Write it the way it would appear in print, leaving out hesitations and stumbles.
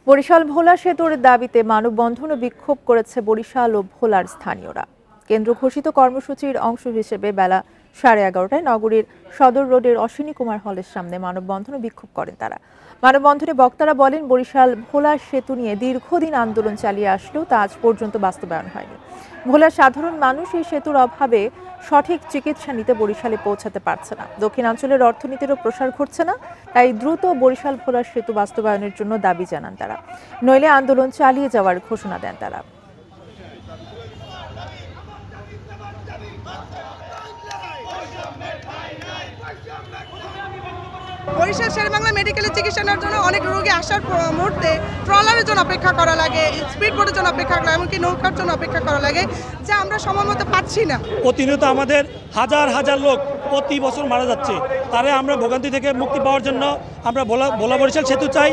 বরিশাল ভোলা সেতুর দাবিতে মানববন্ধন ও বিক্ষোভ করেছে বরিশাল ও ভোলার স্থানীয়রা। কেন্দ্র ঘোষিত কর্মসূচির অংশ হিসেবে বেলা 11:30টায় নগরীর সদর রোডের অশ্বিনী কুমার হলের সামনে মানববন্ধন ও বিক্ষোভ করেন তারা। মানববন্ধনে বক্তারা বলেন, বরিশাল ভোলা সেতু নিয়ে দীর্ঘদিন আন্দোলন চালিয়ে আসলেও তা আজ পর্যন্ত বাস্তবায়ন হয়নি। ভোলার সাধারণ মানুষ এই সেতুর অভাবে সঠিক চিকিৎসা নিতে বরিশালে পৌঁছাতে পারছে না। দক্ষিণাঞ্চলের অর্থনীতিরও প্রসার ঘটছে না। তাই দ্রুত বরিশাল ভোলা সেতু বাস্তবায়নের জন্য দাবি জানান তারা। নইলে আন্দোলন চালিয়ে যাওয়ার ঘোষণা দেন তারা। বরিশাল শেরেবাংলা মেডিকেলে চিকিৎসা নেওয়ার জন্য অনেক রোগী আসার মুহূর্তে ট্রলারের জন্য অপেক্ষা করা লাগে, স্পিড বোটের জন্য অপেক্ষা করা, এমনকি নৌকার জন্য অপেক্ষা করা লাগে, যা আমরা সময় মতো পাচ্ছি না। প্রতিনিয়ত আমাদের হাজার হাজার লোক প্রতি বছর মারা যাচ্ছে। তারে আমরা ভোগান্তি থেকে মুক্তি পাওয়ার জন্য আমরা ভোলা বরিশাল সেতু চাই।